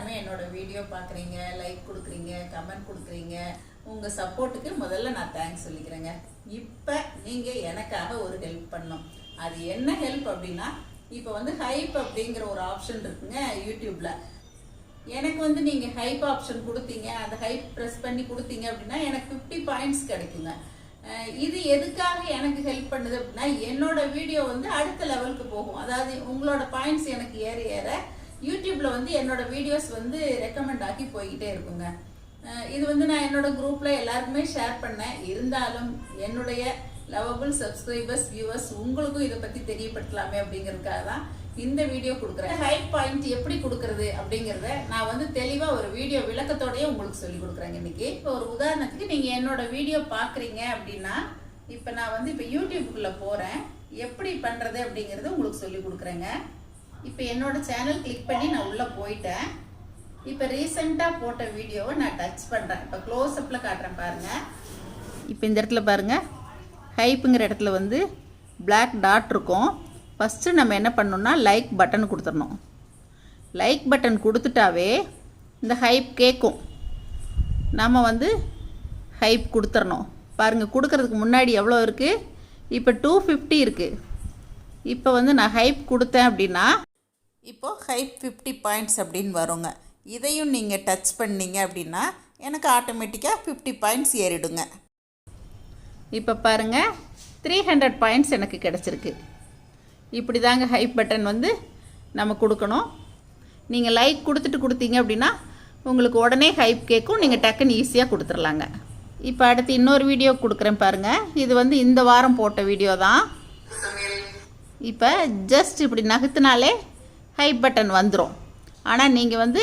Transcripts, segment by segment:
எல்லாருமே என்னோட வீடியோ பார்க்குறீங்க, லைக் கொடுக்குறீங்க, கமெண்ட் கொடுக்குறீங்க. உங்கள் சப்போர்ட்டுக்கு முதல்ல நான் தேங்க்ஸ் சொல்லிக்கிறேங்க. இப்போ நீங்கள் எனக்காக ஒரு ஹெல்ப் பண்ணணும். அது என்ன ஹெல்ப் அப்படின்னா, இப்போ வந்து ஹைப் அப்படிங்கிற ஒரு ஆப்ஷன் இருக்குங்க யூடியூப்பில். எனக்கு வந்து நீங்கள் ஹைப் ஆப்ஷன் கொடுத்தீங்க, அந்த ஹைப் ப்ரெஸ் பண்ணி கொடுத்தீங்க அப்படின்னா எனக்கு 50 பாயிண்ட்ஸ் கிடைக்குங்க. இது எதுக்காக எனக்கு ஹெல்ப் பண்ணுது அப்படின்னா, என்னோட வீடியோ வந்து அடுத்த லெவலுக்கு போகும். அதாவது உங்களோட பாயிண்ட்ஸ் எனக்கு ஏற ஏற யூடியூப்ல வந்து என்னோட வீடியோஸ் வந்து ரெக்கமெண்ட் ஆகி போய்கிட்டே இருக்குங்க. இது வந்து நான் என்னோட குரூப்ல எல்லாருக்குமே ஷேர் பண்ணேன். இருந்தாலும் என்னுடைய லவபிள் சப்ஸ்கிரைபர்ஸ், வியூவர்ஸ் உங்களுக்கும் இதை பத்தி தெரியப்படுத்தலாமே அப்படிங்கிறதுக்காக தான் இந்த வீடியோ கொடுக்குறேன். ஹைப் பாயிண்ட் எப்படி கொடுக்கறது அப்படிங்கிறத நான் வந்து தெளிவாக ஒரு வீடியோ விளக்கத்தோடய உங்களுக்கு சொல்லி கொடுக்குறேங்க இன்னைக்கு. இப்போ ஒரு உதாரணத்துக்கு நீங்கள் என்னோட வீடியோ பார்க்குறீங்க அப்படின்னா, இப்போ நான் வந்து இப்போ யூடியூப்புக்குள்ளே போகிறேன். எப்படி பண்ணுறது அப்படிங்கிறத உங்களுக்கு சொல்லி கொடுக்குறேங்க. இப்போ என்னோட சேனல் கிளிக் பண்ணி நான் உள்ளே போயிட்டேன். இப்போ ரீசெண்டாக போட்ட வீடியோவை நான் டச் பண்ணுறேன். இப்போ க்ளோஸ்அப்பில் காட்டுறேன் பாருங்கள். இப்போ இந்த இடத்துல பாருங்கள், ஹைப்புங்கிற இடத்துல வந்து பிளாக் டாட் இருக்கும். ஃபஸ்ட்டு நம்ம என்ன பண்ணணும்னா லைக் பட்டன் கொடுத்துடணும். லைக் பட்டன் கொடுத்துட்டாவே இந்த ஹைப் கேட்கும். நம்ம வந்து ஹைப் கொடுத்துடணும். பாருங்கள், கொடுக்கறதுக்கு முன்னாடி எவ்வளோ இருக்குது, இப்போ 250 இருக்குது. இப்போ வந்து நான் ஹைப் கொடுத்தேன் அப்படின்னா இப்போது ஹைப் 50 பாயிண்ட்ஸ் அப்படின்னு வருங்க. இதையும் நீங்கள் டச் பண்ணீங்க அப்படின்னா எனக்கு ஆட்டோமேட்டிக்காக 50 பாயிண்ட்ஸ் ஏறிடுங்க. இப்போ பாருங்கள், 300 பாயிண்ட்ஸ் எனக்கு கிடச்சிருக்கு. இப்படி தாங்க ஹைப் பட்டன் வந்து நம்ம கொடுக்கணும். நீங்கள் லைக் கொடுத்தீங்க அப்படின்னா உங்களுக்கு உடனே ஹைப் கேட்கும். நீங்கள் டக்குன்னு ஈஸியாக கொடுத்துர்லாங்க. இப்போ அடுத்து இன்னொரு வீடியோ கொடுக்குறேன் பாருங்கள். இது வந்து இந்த வாரம் போட்ட வீடியோ தான். இப்போ ஜஸ்ட் இப்படி நகர்த்தினாலே ஹைப் பட்டன் வந்துடும். ஆனால் நீங்கள் வந்து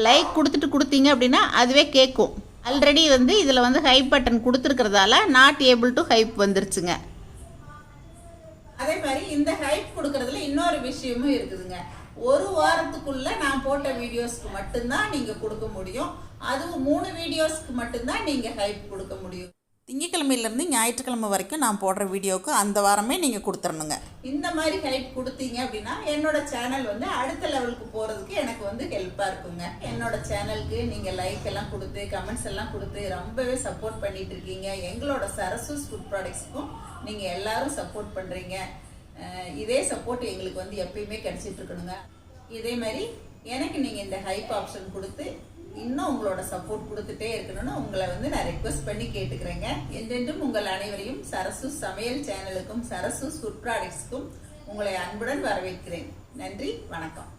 லைக் கொடுத்தீங்க அப்படின்னா அதுவே கேட்கும். ஆல்ரெடி வந்து இதில் வந்து ஹைப் பட்டன் கொடுத்துருக்கிறதால நாட் ஏபிள் டு ஹைப் வந்துருச்சுங்க. அதே மாதிரி இந்த ஹைப் கொடுக்கறதுல இன்னொரு விஷயமும் இருக்குதுங்க. ஒரு வாரத்துக்குள்ள நான் போட்ட வீடியோஸ்க்கு மட்டும்தான் நீங்க கொடுக்க முடியும். அதுவும் 3 வீடியோஸ்க்கு மட்டும்தான் நீங்க ஹைப் கொடுக்க முடியும். திங்கக்கிழமையிலேருந்து ஞாயிற்றுக்கிழமை வரைக்கும் நான் போடுற வீடியோவுக்கு அந்த வாரமே நீங்கள் கொடுத்துடணுங்க. இந்த மாதிரி ஹைப் கொடுத்தீங்க அப்படின்னா என்னோட சேனல் வந்து அடுத்த லெவலுக்கு போகிறதுக்கு எனக்கு வந்து ஹெல்ப்பாக இருக்குங்க. என்னோட சேனலுக்கு நீங்கள் லைக் எல்லாம் கொடுத்து கமெண்ட்ஸ் எல்லாம் கொடுத்து ரொம்பவே சப்போர்ட் பண்ணிட்டு இருக்கீங்க. எங்களோட சரசூஸ் ஃபுட் ப்ராடக்ட்ஸ்க்கும் நீங்கள் எல்லாரும் சப்போர்ட் பண்ணுறீங்க. இதே சப்போர்ட் எங்களுக்கு வந்து எப்பயுமே கிடைச்சிட்டு இருக்கணுங்க. இதே மாதிரி எனக்கு நீங்கள் இந்த ஹைப் ஆப்ஷன் கொடுத்து இன்னும் உங்களோட சப்போர்ட் கொடுத்துட்டே இருக்கணும்னு உங்களை வந்து நான் ரெக்வஸ்ட் பண்ணி கேட்டுக்கிறேங்க. என்றென்றும் உங்கள் அனைவரையும் சரசூஸ் சமையல் சேனலுக்கும் சரசூஸ் ஃபுட் ப்ராடக்ட்ஸ்க்கும் உங்களை அன்புடன் வரவேற்கிறேன். நன்றி, வணக்கம்.